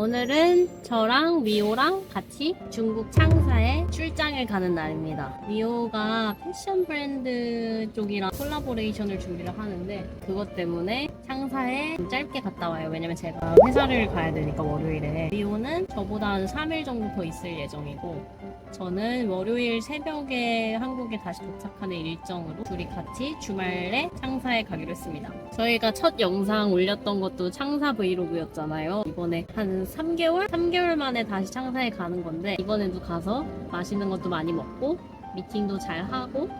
오늘은 저랑 미호랑 같이 중국 창사에 출장을 가는 날입니다. 미호가 패션 브랜드 쪽이랑 콜라보레이션을 준비를 하는데 그것 때문에 창사에 좀 짧게 갔다 와요. 왜냐면 제가 회사를 가야 되니까 월요일에. 미호는 저보다 한 3일 정도 더 있을 예정이고 저는 월요일 새벽에 한국에 다시 도착하는 일정으로 둘이 같이 주말에 창사에 가기로 했습니다. 저희가 첫 영상 올렸던 것도 창사 브이로그였잖아요. 이번에 한 3개월? 3개월 만에 다시 창사에 가는 건데 이번에도 가서 맛있는 것도 많이 먹고 미팅도 잘 하고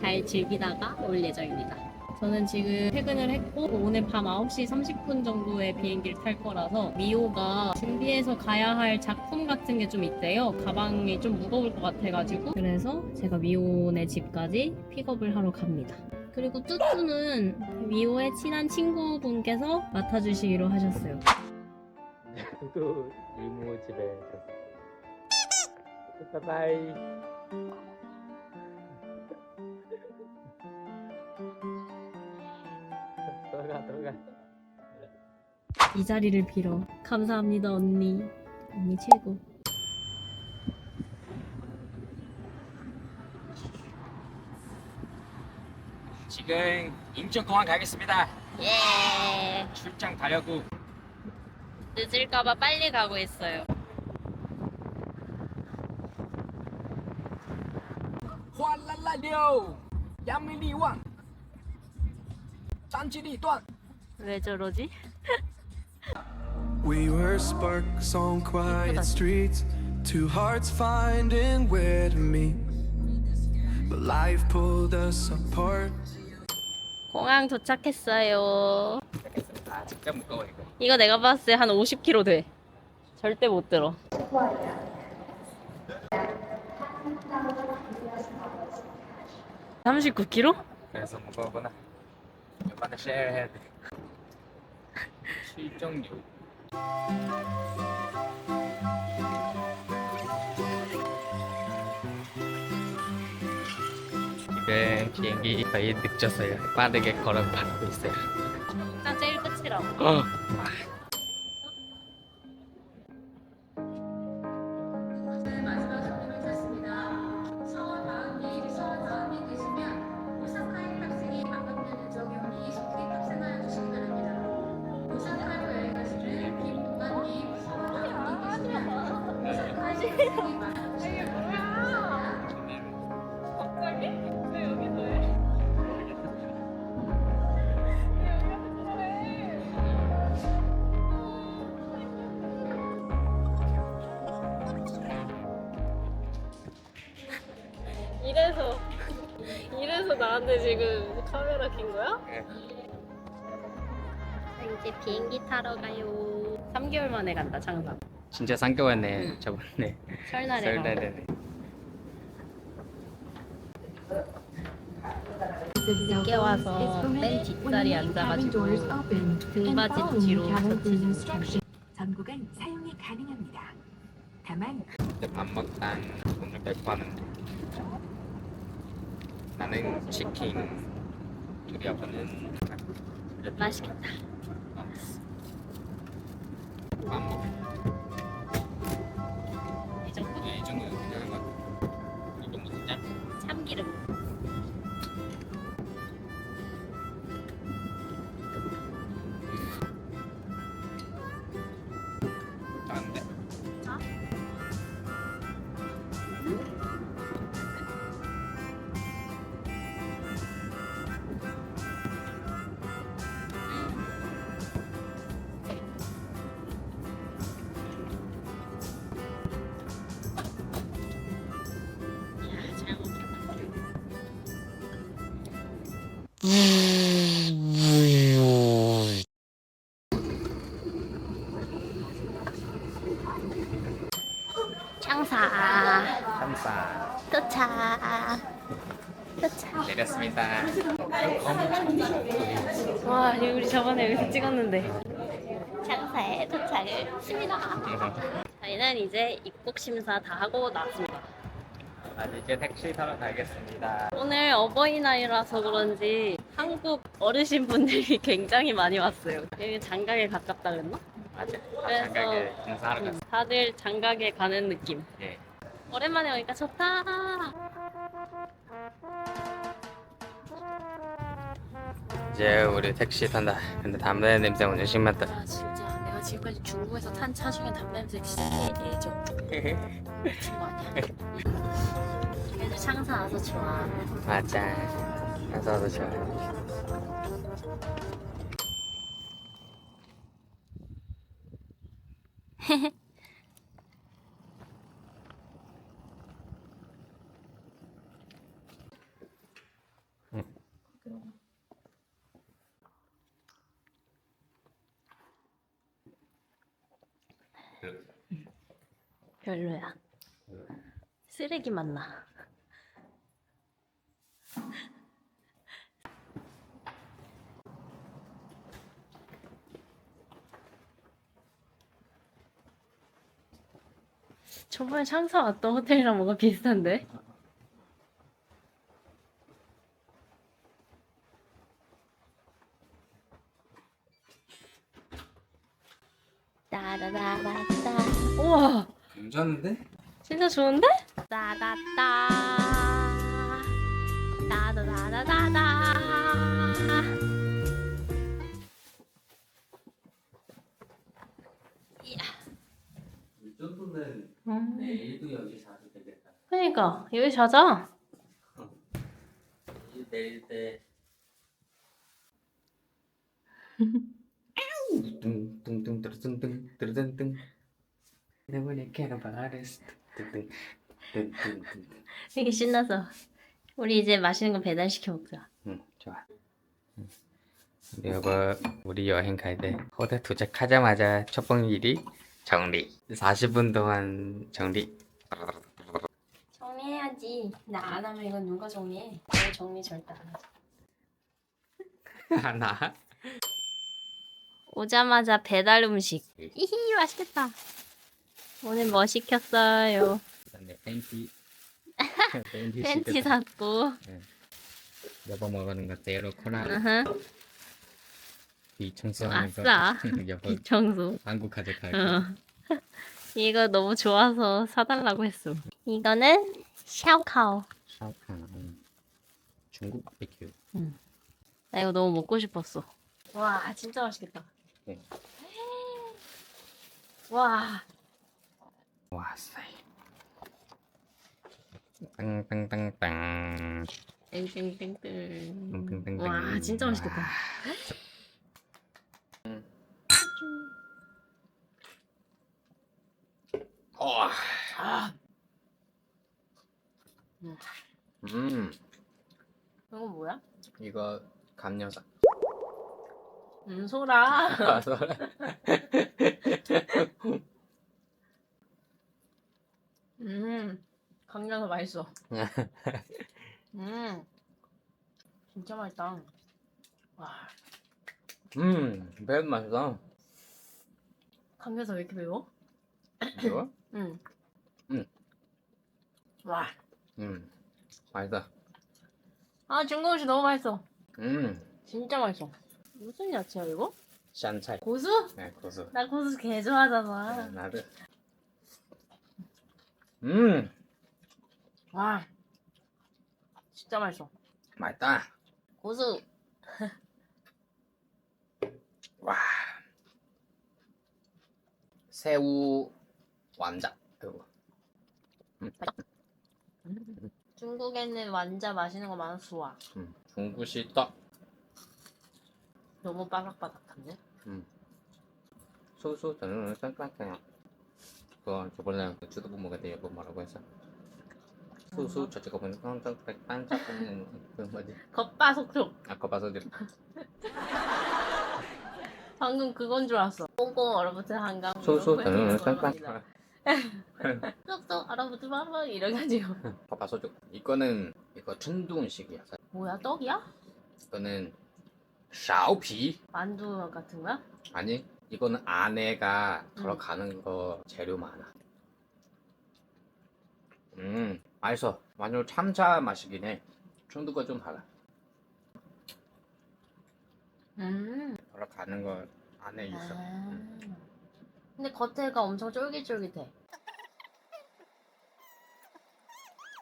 잘 즐기다가 올 예정입니다. 저는 지금 퇴근을 했고 오늘 밤 9시 30분 정도에 비행기를 탈 거라서 미호가 준비해서 가야 할 작품 같은 게 좀 있대요. 가방이 좀 무거울 것 같아가지고 그래서 제가 미호네 집까지 픽업을 하러 갑니다. 그리고 뚜뚜는 미호의 친한 친구분께서 맡아주시기로 하셨어요. 뚜뚜 이모 집에 갔어. 바이바이. 들어가. 이 자리를 빌어 감사합니다 언니. 언니 최고. 지금 인천공항 가겠습니다. 예. 출장 가려고. 늦을까봐 빨리 가고 있어요. 哗啦啦溜，扬名立万，张机立断。 왜 저러지? We were sparks on quiet streets, two hearts finding where to meet. But life pulled us apart. 공항 도착했어요. 아 진짜 무거워 이거. 이거 내가 봤을 때 한 50kg 돼. 절대 못 들어. 39kg? 그래서 무거우구나. 이번에 쉐어해야 돼. 7.6. 지금 비행기 거의 늦었어요. 빠르게 걸어가고 있어요. 딱 제일 끝이라고. 이래서 나한테 지금 카메라 킨 거야? 네. 이제 비행기 타러 가요. 3개월 만에 간다 창사. 진짜 3개월네. 저번에 설날에 가. 설날에. 늦게 와서 맨 뒷자리에 앉아가지고 등받이 뒤로 젖히지. 전국은 사용이 가능합니다. 다만 이제 밥 먹다 오늘 배고파는데 나는 치킨, 우리 아빠는 맛있겠다. 밥 먹어. 이 정도? 네, 이 정도 그냥 막 이거 먹자. 참기름. 안돼. 자. 잘 먹겠다. 창사 감사. 도착. 내렸습니다. 와, 우리 저번에 여기서 찍었는데. 창사에 도착을 했습니다. 저희는 이제 입국 심사 다 하고 나왔습니다. 아, 이제 택시 타러 가겠습니다. 오늘 어버이날이라서 그런지 한국 어르신 분들이 굉장히 많이 왔어요. 여기 장가게 가깝다 그랬나? 맞아. 그래서 장가게 인사하러 갔어. 다들 장가게 가는 느낌. 예. 오랜만에 오니까 좋다. 이제 우리 택시 탄다. 근데 담배 냄새 오늘 심했다. 아 진짜 내가 지금까지 중국에서 탄 차 중에 담배 냄새 진짜 예정. 미친 거 아니야? 그래도 창사 와서 좋아. 맞아. 가서도 좋아. 별로야. 쓰레기 맛나. 저번에 창사 왔던 호텔이랑 뭔가 비슷한데? 따라라라따. 우와, 괜찮은데? 진짜 좋은데? 따다따. 따다다다다다. 이야. 이 정도면 내일도 여기 자도 되겠다. 그러니까 여기 자자. 내일 때 뚱뚱뚱 뚜루뚱뚱 뚜루뚱뚱 내가 캐나 바레스 뚱뚱뚱뚱. 되게 신나서. 우리 이제 맛있는 거 배달시켜 먹자. 응, 좋아. 우리 여보, 우리 여행 갈 때 호텔 도착하자마자 첫 번째 일이 정리. 40분 동안 정리. 정리해야지. 나 안 하면 이건 누가 정리해? 너 정리 절대 안 하지. 하나. 오자마자 배달 음식. 이히 맛있겠다. 오늘 뭐 시켰어요? 그다음에 팬티. 팬티 샀고. 여보 먹는 거 제로 코나. 으흠. 비청소하는 거. 아싸. 여보 비청소. 한국 가져갈 어. 거. 이거 너무 좋아서 사달라고 했어. 이거는 샤오카오. 샤오칸. 중국 바비큐. 나 이거 너무 먹고 싶었어. 와, 진짜 맛있겠다. 네. 와, 와싸. 땅땅땅땅. 땡땡땡땡. 땡땡땡땡. 와, 진짜 맛있겠다. 와. 아, 이거 뭐야? 이거 감녀사. 소라. 강렬해서 맛있어. 진짜 맛있다. 와, 매운 맛이다. 강렬해서 왜 이렇게 매워? 매워? 응. 응. 와, 맛있다. 아 중국 음식 너무 맛있어. 진짜 맛있어. 무슨 야채야 이거? 샨차이. 고수? 네, 고수. 나 고수 개 좋아하잖아. 나도. 와, 진짜 맛있어. 맛있다. 고수. 와. 새우 완자. 이거. 중국에는 완자 맛있는 거 많아서 좋아. 중국식 떡. 너무 바삭바삭한데? 소소 저는 쌍쌍쌍. 그거 저번에 그 주도부 먹을 때 여보 뭐라고 했어? 소소 저쪽가 보면 쌍쌍쌍쌍 그 뭐지? 겉바속촉. 아까 봐서 들. 방금 그건 줄 알았어. 꽁꽁 얼어붙은 한강. 소소 저는 쌍쌍. 쏙쏙 얼어붙은 한강 이래가지고. 봐서 줘. 이거 춘둥식이야. 뭐야 떡이야? 이거는 샤오피. 만두 같은 거야? 아니 이거는 안에가 들어가는 거 재료 많아. 맛있어. 완전 참자 맛이긴 해. 중국거 좀 달라. 들어가는 거 안에 있어. 근데 겉에가 엄청 쫄깃쫄깃해.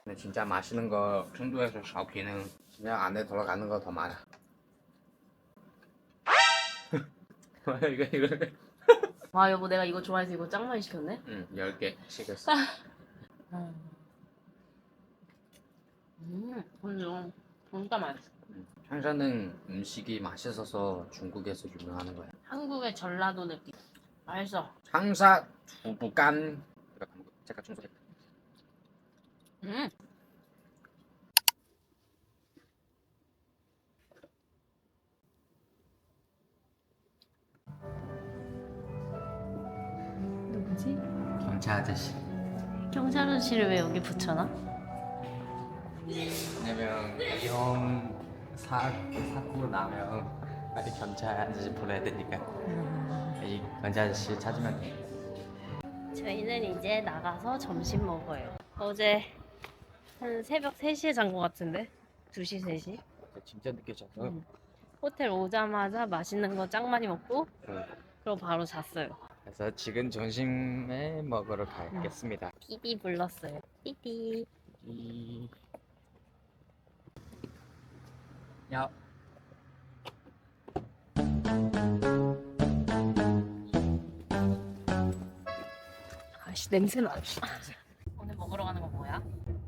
근데 진짜 맛있는 거 청도에서 샤오피는 그냥 안에 들어가는 거 더 많아. 이거. 와 여보 내가 이거 좋아해서 이거 짱 많이 시켰네. 응, 10개 시켰어. 그죠. 진짜 맛있어. 항산은 음식이 맛있어서 중국에서 유명하는 거야. 한국의 전라도 느낌. 맛있어. 항사 두부간. 제가 청소했다. 누구지? 경찰 아저씨. 경찰 아저씨를 왜 여기 붙여놔? 왜냐면 위험 사고 나면 빨리 경찰 아저씨 불러야 되니까 이 경찰 아저씨 찾으면 돼. 저희는 이제 나가서 점심 먹어요. 어제 한 새벽 3시에 잔 것 같은데? 2시, 3시? 진짜 늦게 잤어. 호텔 오자마자 맛있는 거 짱 많이 먹고 그리고 바로 잤어요. 그래서 지금 점심에 먹으러 가겠습니다. 띠디 불렀어요. 띠디. 야. 아씨 냄새나. 오늘 먹으러 가는 거 뭐야?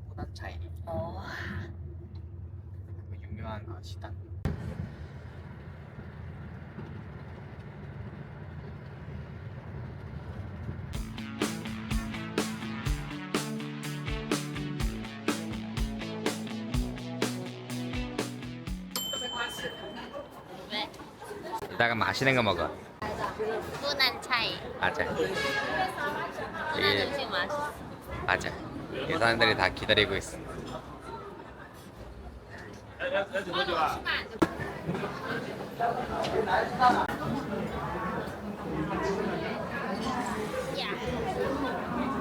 보다 차이. 어. 그 유명한 거 식당. 왜? 이따가 맛있는 거 먹어. 훈한 차이. 맞아. 훈한 예. 음식 맛있어. 맞아. 이 사람들이 다 기다리고 있어.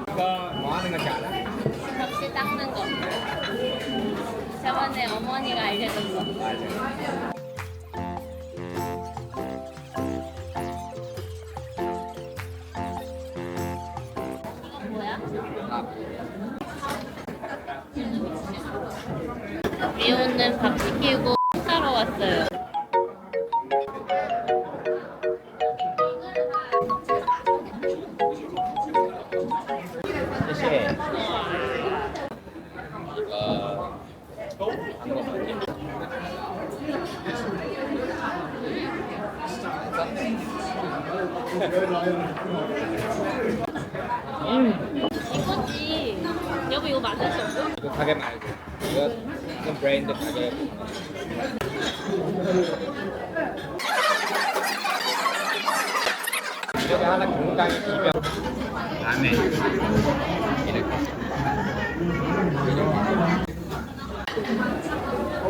이거 뭐 하는 건지 알아? 접시 닦는 거. 저번에 어머니가 알려줬어. 맞아. 이건 뭐야? 미호는 밥 시키고 사러 왔어요.谢谢. 이거지. 여보 이거 만들 수 없어? 이거 가게 말고 이건 브랜드 가게. 여기 하나 공장이 비벼. 다음에 이렇게.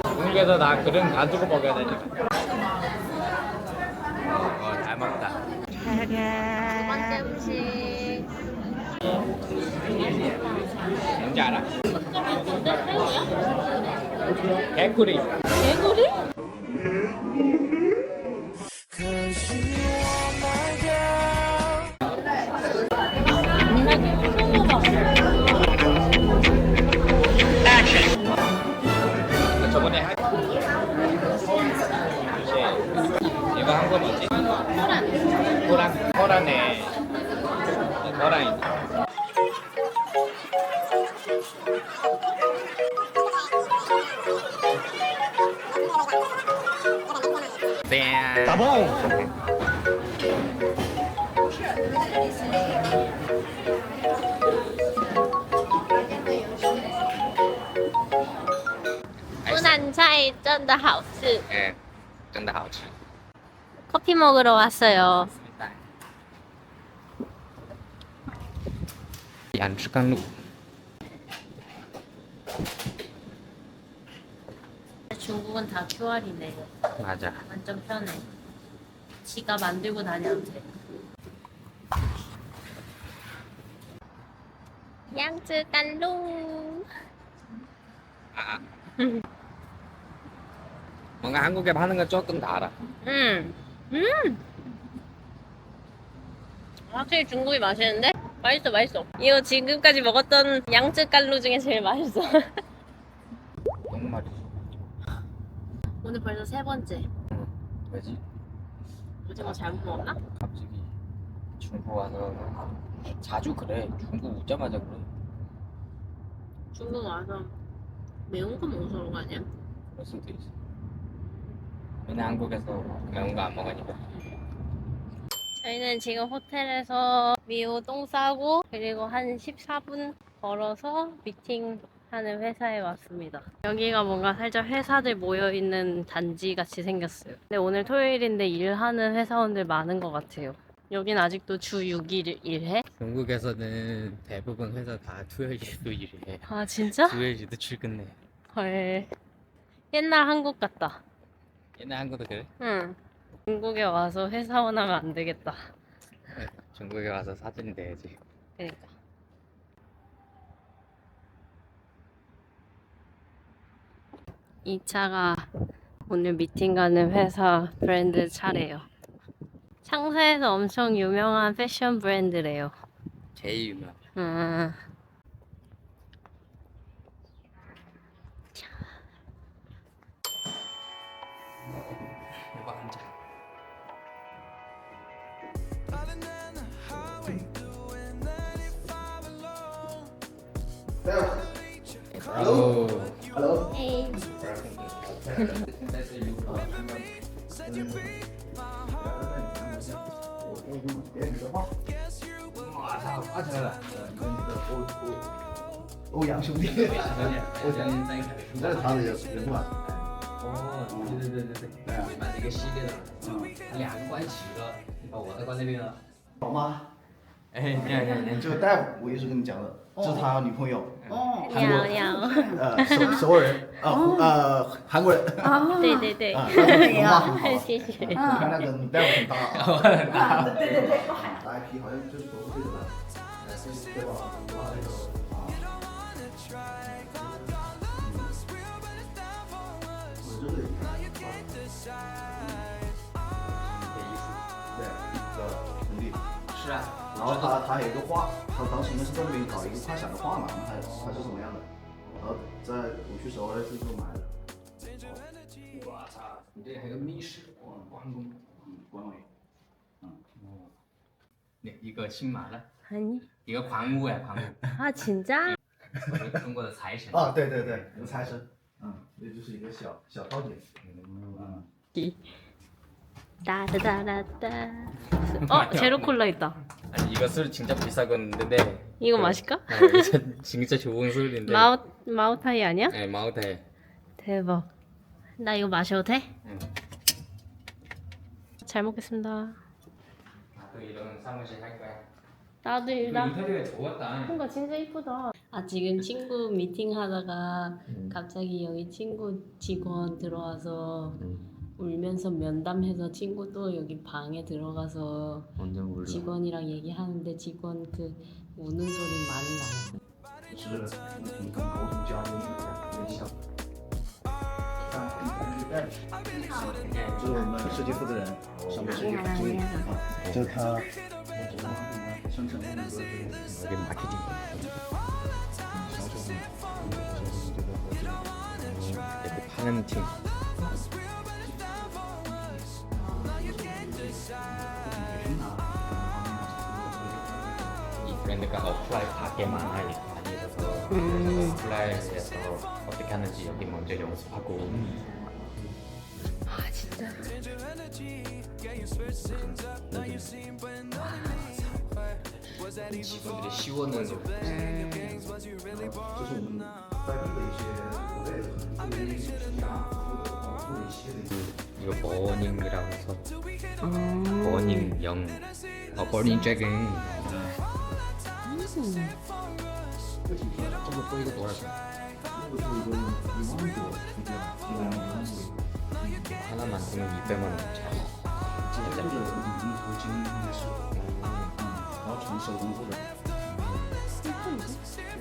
중국에서 나 그릇 가지고 먹어야 되니까. 잘 먹다. 두 번째 음식. 뭔지 알아? 색깔이 뭔데? 새우야? 개구리. 개구리? 겁나게 무서워. 저번에 이거 한 거 뭐지? 호랑네. 호랑이. 따봉. 훈한 차이 真的好吃. 예, 真的好吃. 커피 먹으러 왔어요. 양쯔강루. 중국은 다 QR이네. 맞아. 완전 편해. 지가 만들고 다녀도 돼. 양쯔강루. 아. 뭔가 한국에 파는 건 조금 달아. 확실히 중국이 맛있는데? 맛있어, 맛있어. 이거 지금까지 먹었던 양쯔 깔루 중에 제일 맛있어. 너무 말이지. 오늘 벌써 세 번째. 왜지? 오징어 잘못 먹었나? 갑자기 중국 와서 자주 그래. 중국 오자마자 그래. 중국 와서 매운 거 먹어서 그런 거 아니야? 그럴 수도 있어. 맨날 한국에서 매운 거 안 먹으니까. 저희는 지금 호텔에서 미호 똥 싸고 그리고 한 14분 걸어서 미팅하는 회사에 왔습니다. 여기가 뭔가 살짝 회사들 모여있는 단지 같이 생겼어요. 근데 오늘 토요일인데 일하는 회사원들 많은 것 같아요. 여긴 아직도 주 6일 일해? 중국에서는 대부분 회사 다 토요일에도 일해. 아 진짜? 토요일에도 출근해. 헐. 옛날 한국 같다. 옛날 한국도 그래? 응. 중국에 와서 회사원 하면 안 되겠다. 중국에 와서 사진 내야지. 그러니까. 이 차가 오늘 미팅 가는 회사 브랜드 차래요. 상사에서 엄청 유명한 패션 브랜드래요. 제일 유명. 음. 이거 앉아. Hello. Hey.欧阳兄弟，欧阳，你这是他的人物啊？哦，对对对对对，你买了一个系列的，他俩个关一起了，你把我的关那边了。好吗？哎，你这个大夫，我一直跟你讲的，这是他女朋友，哦，韩国娘，首尔人，韩国人，对对对，啊，文化很好，谢谢。你看那个女大夫很大啊，对对对，大 IP 好像就是都是这个吧，对吧？对，一个徒弟。是啊，然后他有一个画，他当时应该是在那边搞一个快闪的画廊，还是什么样的？然后我去首尔是这么买的。我操，你这还有个密室，关公，关伟，一个姓马的， 아니. 一个狂舞呀，狂舞， 아 진짜? 中国的财神。啊，对对对，有财神，这就是一个小套点，따다다다다. 어 제로 콜라 있다. 아니 이거 술 진짜 비싸겠는데. 이거 마실까? 진짜 좋은 술인데. 마오타이 아니야? 네, 마우타이. 대박. 나 이거 마셔도 돼? 응. 잘 먹겠습니다. 나도 이런 사무실 할 거야. 나도 일다. 인테리어 좋았다. 뭔가 진짜 이쁘다. 아 지금 친구 미팅 하다가 갑자기 여기 친구 직원 들어와서 울면서 면담해서 친구 또 여기 방에 들어가서 완전 몰라. 직원이랑 얘기하는데 직원 그 우는 소리 많이 나요. 是平衡沟通交流有点像。这是我们设计负责人，上面设计负责人啊，这是他生成那个 여기 마케팅. 销售部，여기 파는 팀. 이 브랜드가 어플라이 밖에 많이 있어서 어플라이에서 어떻게 하는지 여기 먼저 연습하고. 아 진짜. 직원들이 씌워는 这是我们在地的一些国内的对于做一些的。 이거 버닝이라고 해서 버닝 영. 버닝 잭은. 这么贵一个多少钱？这个是一个1万多，一个1万多。 하나 만들면 200만 원 차이. 这个已经从精英开始，然后从手工做的。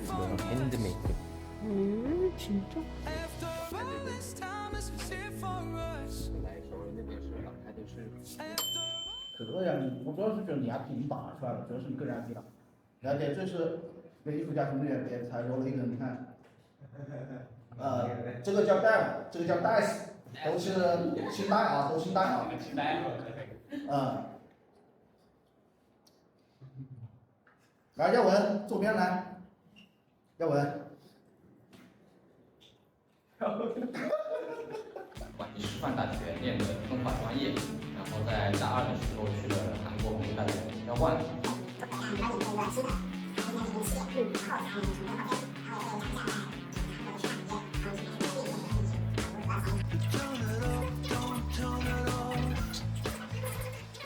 이거는 핸드메이드. 진짜? 这样我主要是觉得你 IP 已经打出来了，主要是你个人 IP 了。了解，这是给艺术家同学给才揉了一个，你看，这个叫 Dice， 这个叫 Dice， 都是清代啊，都清代啊。清代。来，耀文，左边来，耀文。广西师范大学念的中法专业，然后在大二的时候去了韩国文大学交换。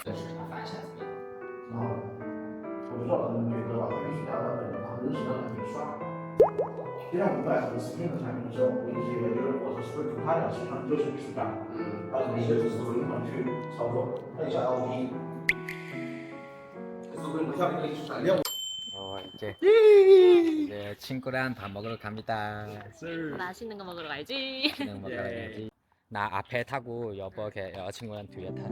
这是他反闪怎么样？啊，我知道他们觉得吧，艺术家的本他认识的很帅。既然我们在做视频的产品的时候，我一直以为就是我是主他的市场就是艺术家，但是那些只是做银行去操作，那叫 LP。이제 친구랑 밥 먹으러 갑니다. 맛있는 거 먹으러 가야지. 나 앞에 타고 여친구랑 뒤에 타.